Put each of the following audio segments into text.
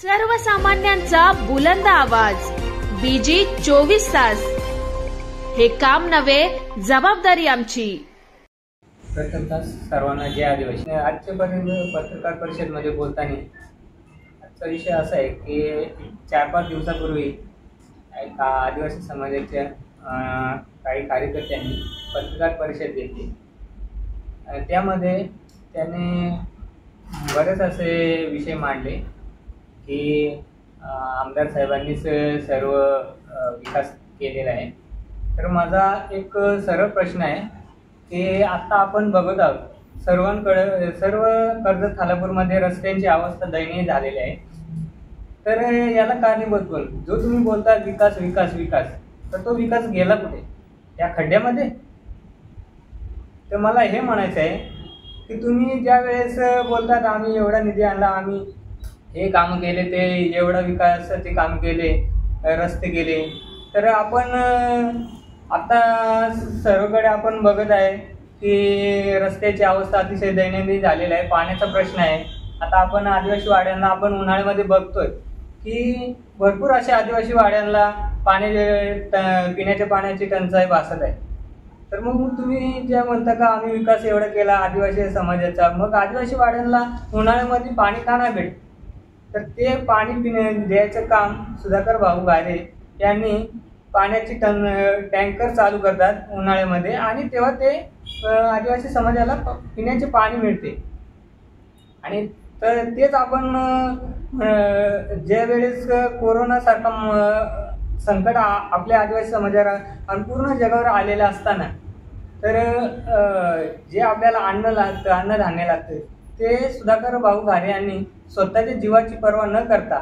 सर्वसामान्यांचा बुलंद आवाज बीजी 24 तास। हे काम नव्हे, जबाबदारी आमची। प्रथमतः सर्वांना जय आदिवासी। आजच्या पत्रकार परिषदेमध्ये बोलताना आजचा विषय असा आहे की 4-5 दिवसापूर्वी एका आदिवासी समाजाच्या काही कार्यकर्त्यांनी पत्रकार परिषद घेतली। त्यामध्ये त्यांनी बरेच असे विषय मांडले की आमदार साहेबांनीच सर्व विकास केलेला आहे। तर माझा एक सरळ प्रश्न आहे की आता आपण बघत आहोत सर्वांकडे सर्व कर्जत खालापूरमध्ये रस्त्यांची अवस्था दयनीय झालेली आहे। तर याला कारणीभूत कोण? जो तुम्ही बोलता विकास विकास विकास, तर तो विकास गेला कुठे? त्या खड्ड्यामध्ये? तर मला हे म्हणायचं आहे की तुम्ही ज्या वेळेस बोलतात आम्ही एवढा निधी आणला, आम्ही हे काम केले, ते एवढा विकासाचे काम केले, रस्ते केले, तर आपण आता सर्वकडे आपण बघत आहे की रस्त्याची अवस्था अतिशय दैनंदिन झालेली आहे। पाण्याचा प्रश्न आहे। आता आपण आदिवासी वाड्यांना आपण उन्हाळ्यामध्ये बघतोय की भरपूर अशा आदिवासी वाड्यांना पिण्याच्या पाण्याची टंचाई भासत आहे। तर मग तुम्ही जे म्हणता का आम्ही विकास एवढा केला आदिवासी समाजाचा, मग आदिवासी वाड्यांना उन्हाळ्यामध्ये पाणी का नाही भेटत? तर ते पाणी द्यायचं काम सुधाकर भाऊ गारे यांनी पाण्याची टँकर चालू करतात उन्हाळ्यामध्ये, आणि तेव्हा ते आदिवासी समाजाला पिण्याचे पाणी मिळते। आणि तर तेच आपण ज्या वेळेस कोरोना सारखा संकट आपल्या आदिवासी समाजाला आणि पूर्ण जगावर आलेलं असताना, तर जे आपल्याला अन्नधान्य लागतं ते सुधाकर भाऊ घारे यांनी स्वतःच्या जीवाची पर्वा न करता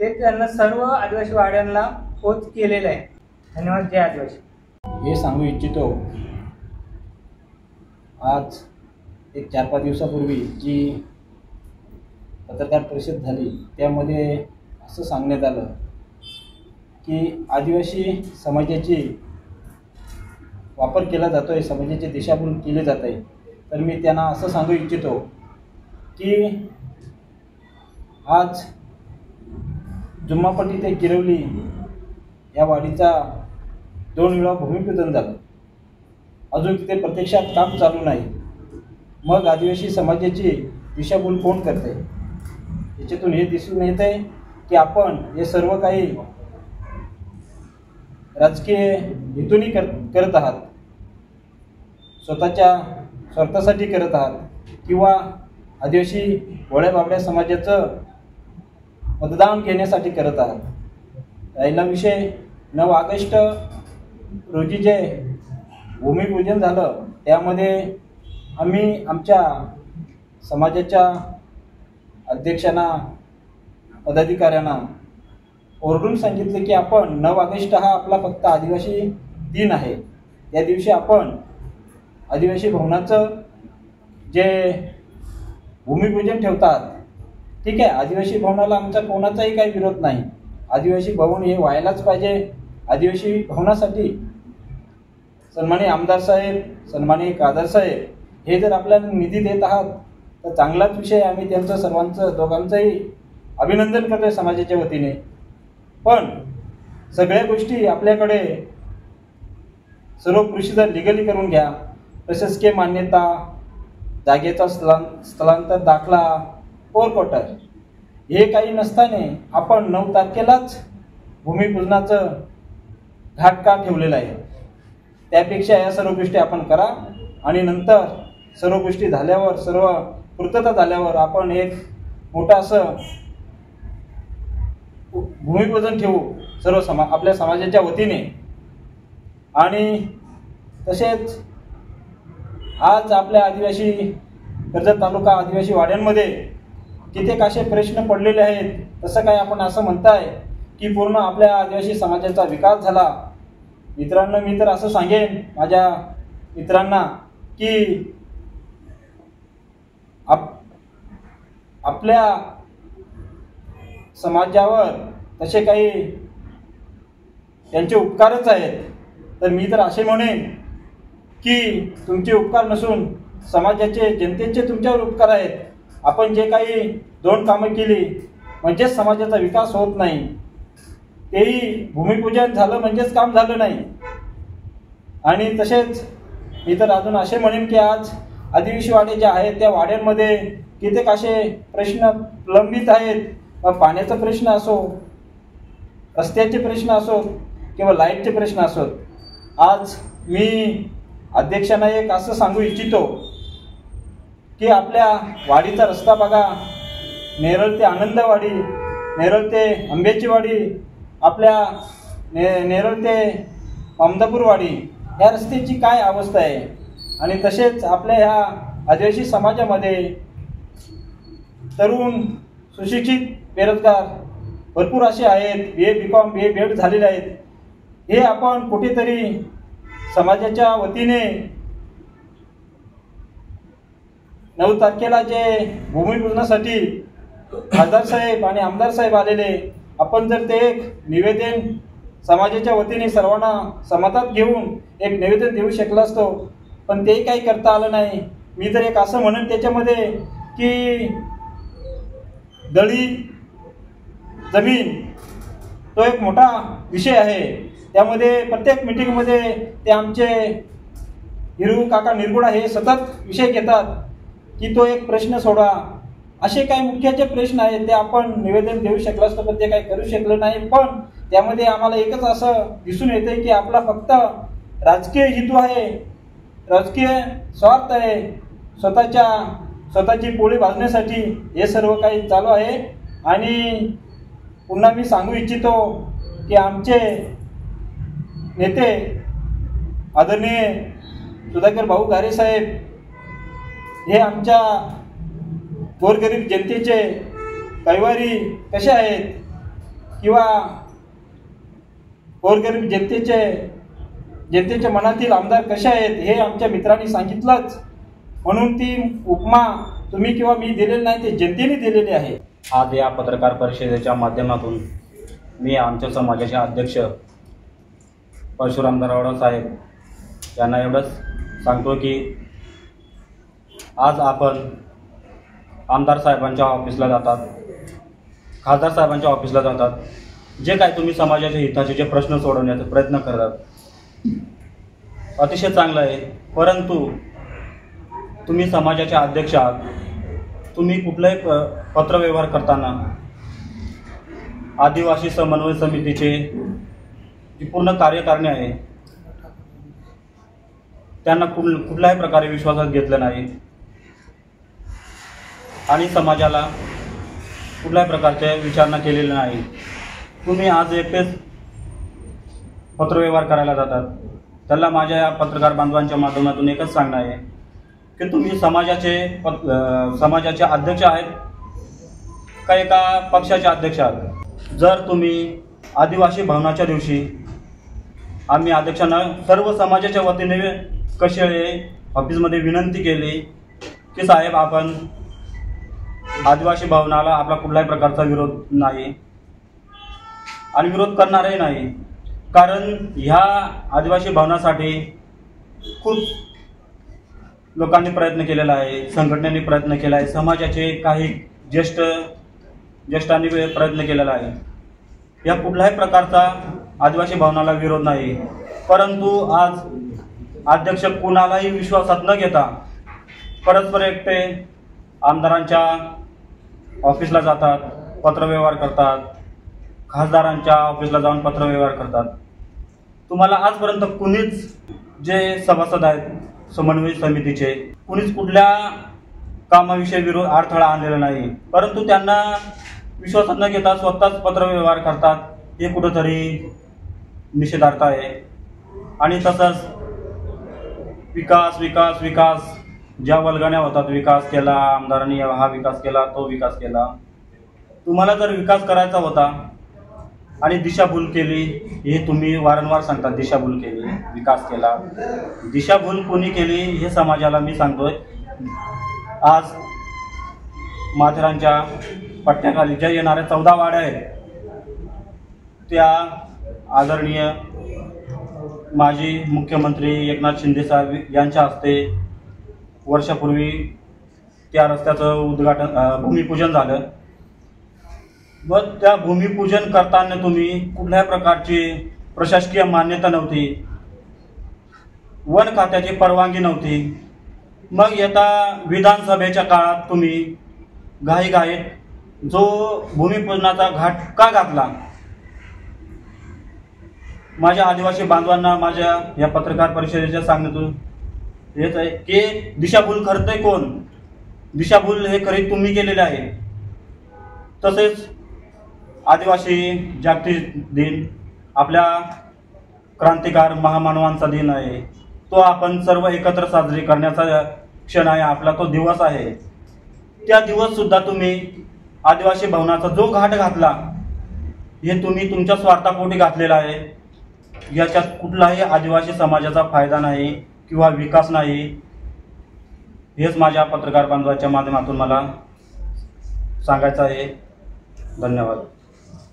ते त्यांना सर्व आदिवासी वाड्यांना पोच केलेलं आहे। धन्यवाद। जय आदिवासी। हे सांगू इच्छितो, आज एक 4-5 दिवसापूर्वी जी पत्रकार परिषद झाली त्यामध्ये असं सांगण्यात आलं की आदिवासी समाजाची वापर केला जातो आहे, समाजाची दिशाभूल केली जात आहे। तर मी त्यांना असं सांगू इच्छितो की आज जुम्मापट्टी ते किरवली या वाडीचा 2 वेळा भूमिपूजन झालं, अजून तिथे प्रत्यक्षात काम चालू नाही। मग आदिवासी समाजाची दिशाभूल कोण करते? याच्यातून हे दिसून येत आहे की आपण हे सर्व काही राजकीय हेतूने करत आहात, स्वतःच्या स्वार्थासाठी करत आहात, किंवा आदिवासी भोळ्या बाबड्या समाजाचं मतदान घेण्यासाठी करत आहात। राहिला विषय 9 ऑगस्ट रोजी जे भूमिपूजन झालं त्यामध्ये आम्ही आमच्या समाजाच्या अध्यक्षांना पदाधिकाऱ्यांना ओरडून सांगितले की आपण 9 ऑगस्ट हा आपला फक्त आदिवासी दिन आहे, त्या दिवशी आपण आदिवासी भवनाचं जे भूमिपूजन ठेवतात, ठीक आहे, आदिवासी भवनाला आमचा कोणाचाही काही विरोध नाही, आदिवासी भवन हे व्हायलाच पाहिजे। आदिवासी भवनासाठी सन्माननीय आमदार साहेब, सन्माननीय खासदार साहेब हे जर आपल्याला निधी देत आहात तर चांगलाच विषय, आम्ही त्यांचं सर्वांचं दोघांचंही अभिनंदन करतोय समाजाच्या वतीने। पण सगळ्या गोष्टी आपल्याकडे सर्व कृषीचा लिगली करून घ्या, प्रशासकीय मान्यता, जागेचा स्थलांतर दाखला, कोर्ट क्वार्टर हे काही नसताना आपण 9 तारखेलाच भूमिपूजनाचं घाट का ठेवलेलं आहे? त्यापेक्षा या सर्व गोष्टी आपण करा आणि नंतर सर्व गोष्टी झाल्यावर, सर्व पूर्तता झाल्यावर आपण एक मोठं असं भूमिपूजन ठेवू सर्व आपल्या समाजाच्या वतीने। आणि तसेच आज आपल्या आदिवासी कर्जत तालुका आदिवासी वाड्यांमध्ये कित्येक असे प्रश्न पडलेले आहेत। तसं काय आपण असं म्हणताय की पूर्ण आपल्या आदिवासी समाजाचा विकास झाला? मित्रांनो, मी तर असं सांगेन माझ्या मित्रांना की आपल्या समाजावर तसे काही त्यांचे उपकारच आहेत। तर मी तर असे म्हणेन की तुमचे उपकार नसून समाजाचे, जनतेचे तुमच्यावर उपकार आहेत। आपण जे काही 2 कामं केली म्हणजेच समाजाचा विकास होत नाही. तेही भूमिपूजन झालं म्हणजेच काम झालं नाही. आणि तसेच मी तर अजून असे म्हणेन की आज आदिवासी वाडे जे आहेत त्या वाड्यांमध्ये कित्येक असे प्रश्न प्रलंबित आहेत. मग पाण्याचा प्रश्न असो, रस्त्याचे प्रश्न असो किंवा लाईटचे प्रश्न असोत. आज मी अध्यक्षांना एक असं सांगू इच्छितो की आपल्या वाडीचा रस्ता बघा. नेरळ ते आनंदवाडी, नेरळ ते आंब्याची वाडी, आपल्या नेरळ ते अहमदापूरवाडी या रस्त्याची काय अवस्था आहे. आणि तसेच आपल्या ह्या आदिवासी समाजामध्ये तरुण सुशिक्षित बेरोजगार भरपूर असे आहेत. BA BCom BA BEd झालेले आहेत. हे आपण कुठेतरी समाजाच्या वतीने 9 तारखेला जे भूमिपूजनासाठी खासदार साहेब आणि आमदार साहेब आलेले, आपण जर ते एक निवेदन समाजाच्या वतीने सर्वांना समतात घेऊन एक निवेदन देऊ शकलो असतो, पण ते काही करता आलं नाही. मी तर एक असं म्हणेन त्याच्यामध्ये की दळी जमीन तो एक मोठा विषय आहे. त्यामध्ये प्रत्येक मीटिंगमध्ये ते आमचे हिरू काका निरगुडा हे सतत विषय घेतात की तो एक प्रश्न सोडा. असे काही मुख्याचे प्रश्न आहेत ते आपण निवेदन देऊ शकलो असतो, पण ते काही करू शकलं नाही. पण त्यामध्ये आम्हाला एकच असं दिसून येते की आपला फक्त राजकीय हेतू आहे, राजकीय स्वार्थ आहे, स्वतःची पोळी भाजण्यासाठी हे सर्व काही चालू आहे. आणि पुन्हा मी सांगू इच्छितो की आमचे नेते आदरणीय सुधाकर भाऊ गारे साहेब हे आमच्या गोरगरीब जनतेचे कैवारी कसे आहेत किंवा गोरगरीब जनतेच्या मनातील आमदार कसे आहेत हे आमच्या मित्रांनी सांगितलंच. म्हणून ती उपमा तुम्ही किंवा मी दिलेली नाही, ते जनतेने दिलेली आहे. आज या पत्रकार परिषदेच्या माध्यमातून मी आमच्या समाजाचे अध्यक्ष परशुराम दरावडा साहेब यांना एवढंच सांगतो की आज आपण आमदार साहेबांच्या ऑफिसला जातात, खासदार साहेबांच्या ऑफिसला जातात, जे काय तुम्ही समाजाच्या हिताचे जे प्रश्न सोडवण्याचा प्रयत्न करतात, अतिशय चांगलं आहे. परंतु तुम्ही समाजाचे अध्यक्ष आहात, तुम्ही कुठलाही पत्रव्यवहार करताना आदिवासी समन्वय समितीचे जी पूर्ण कार्यकारिणी आहे त्यांना कुठल्याही प्रकारे विश्वासात घेतलं नाही आणि समाजाला कुठल्याही प्रकारच्या विचारणा केलेल्या नाही. तुम्ही आज एकटेच पत्रव्यवहार करायला जातात. त्याला माझ्या या पत्रकार बांधवांच्या माध्यमातून एकच सांगणं आहे की तुम्ही समाजाचे अध्यक्ष आहेत का एका पक्षाचे अध्यक्ष आहात. जर तुम्ही आदिवासी भवनाच्या दिवशी आम्ही अध्यक्षांना सर्व समाजाच्या वतीने कशेळे ऑफिसमध्ये विनंती केली की साहेब आपण आदिवासी भवनाला आपला कुठल्याही प्रकारचा विरोध नाही आणि विरोध करणारही नाही, कारण ह्या आदिवासी भवनासाठी खूप लोकांनी प्रयत्न केलेला आहे, संघटनेने प्रयत्न केला आहे, समाजाचे काही ज्येष्ठांनी प्रयत्न केलेला आहे. या कुठल्याही प्रकारचा आदिवासी भवनाला विरोध नाही. परंतु आज अध्यक्ष कुणालाही विश्वासात न घेता परस्पर एकटे आमदारांच्या ऑफिसला जातात, पत्रव्यवहार करतात, खासदारांच्या ऑफिसला जाऊन पत्रव्यवहार करतात. तुम्हाला आजपर्यंत कुणीच जे सभासद आहेत समन्वय समितीचे कुणीच कुठल्या कामाविषयी अडथळा आणलेला नाही, परंतु त्यांना विश्वासात न घेता स्वतःच पत्रव्यवहार करतात. हे कुठंतरी निषेधार्थ आहे. आणि तसंच विकास विकास विकास ज्या वल्गण्या होतात, विकास केला आमदारांनी, हा विकास केला, तो विकास केला. तुम्हाला जर विकास करायचा होता आणि दिशाभूल केली, हे तुम्ही वारंवार सांगतात, दिशाभूल केली, विकास केला. दिशाभूल कोणी केली हे समाजाला मी सांगतोय. आज माथेरानच्या पट्ट्याखाली ज्या येणाऱ्या 14 वाड्या आहेत त्या आदरणीय माजी मुख्यमंत्री एकनाथ शिंदे साहेब यांच्या हस्ते वर्षापूर्वी त्या रस्त्याचं भूमिपूजन झालं. व त्या भूमिपूजन करताना तुम्ही कुठल्याही प्रकारची प्रशासकीय मान्यता नव्हती, वन खात्याची परवानगी नव्हती. मग येता विधानसभेच्या काळात तुम्ही घाईघाईत जो भूमिपूजनाचा घाट का घातला? माझ्या आदिवासी बांधवांना माझ्या या पत्रकार परिषदेच्या सांगण्यातून हेच आहे की दिशाभूल करतंय कोण? दिशाभूल हे खरी तुम्ही केलेले आहे. तसेच आदिवासी जागतिक दिन आपल्या क्रांतिकार महामानवांचा दिन आहे. तो आपण सर्व एकत्र साजरी करण्याचा क्षण आहे, आपला तो दिवस आहे. त्या दिवस सुद्धा तुम्ही आदिवासी भवनाचा जो घाट घातला हे तुम्ही तुमच्या स्वार्थापोटी घातलेला आहे. याच्यात कुठलाही आदिवासी समाजाचा फायदा नाही किंवा विकास नाही. हेच माझ्या पत्रकार बांधवाच्या माध्यमातून मला सांगायचं आहे. धन्यवाद.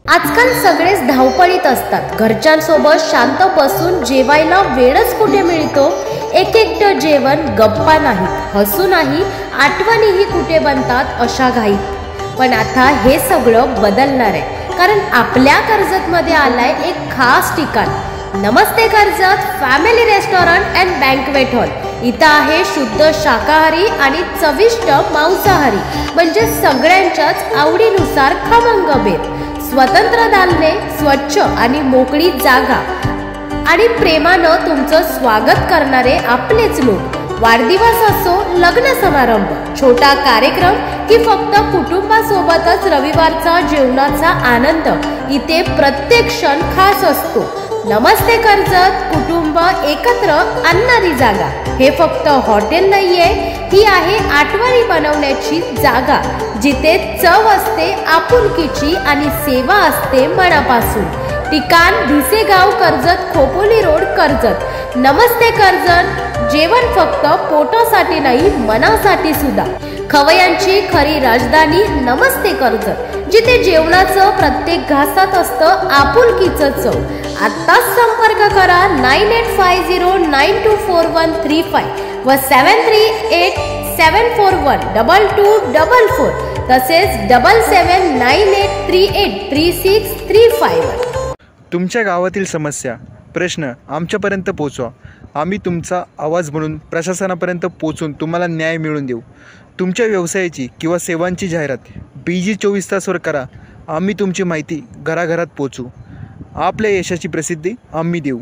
आजकाल सगळेच धावपळीत असतात. घरच्यांसोबत शांत बसून जेवायला वेळच कुठे मिळतो. एक एकटं जेवण, गप्पा नाही, हसू नाही, आठवणीही कुठे बनतात अशा घाईत. पण आता हे सगळं बदलणार आहे, कारण आपल्या कर्जतमध्ये आलाय एक खास ठिकाण. नमस्ते Karjat family restaurant and banquet hall. इथं आहे शुद्ध शाकाहारी आणि चविष्ट मांसाहारी, म्हणजे सगळ्यांच्याच आवडीनुसार खमंग बेत, स्वतंत्र दालने, स्वच्छ आणि मोकळी जागा आणि प्रेमानं तुमचं स्वागत करणारे आपलेच लोक. वाढदिवस असो, लग्न समारंभ, छोटा कार्यक्रम की फक्त कुटुंबासोबतच रविवारचा जेवणाचा आनंद, इथे प्रत्येक क्षण खास असतो. नमस्ते कर्जत, कुटुंब एकत्र आणणारी जागा. हे फक्त हॉटेल नाहीये, ही आहे आठवणी बनवण्याची जागा, जिथे चव असते आपुलकीची आणि सेवा असते मनापासून. ठिकाण भिसेगाव, कर्जत, खोपोली रोड, कर्जत. नमस्ते कर्जत. जेवण फक्त पोटासाठी नाही, मनासाठी सुद्धा. खवयांची खरी राजधानी नमस्ते कर्जत, जिथे जेवणाचं प्रत्येक घासात असतं आपुलकीचं चव. आत्ताच संपर्क करा 9850924135 व 7387412244, तसेच 7798383635. तुमच्या गावातील समस्या, प्रश्न आमच्यापर्यंत पोचवा. आम्ही तुमचा आवाज म्हणून प्रशासनापर्यंत पोचून तुम्हाला न्याय मिळवून देऊ. तुमच्या व्यवसायाची किंवा सेवांची जाहिरात BG 24 तासवर करा. आम्ही तुमची माहिती घराघरात पोचवू. आपल्या यशाची प्रसिद्धी आम्ही देऊ.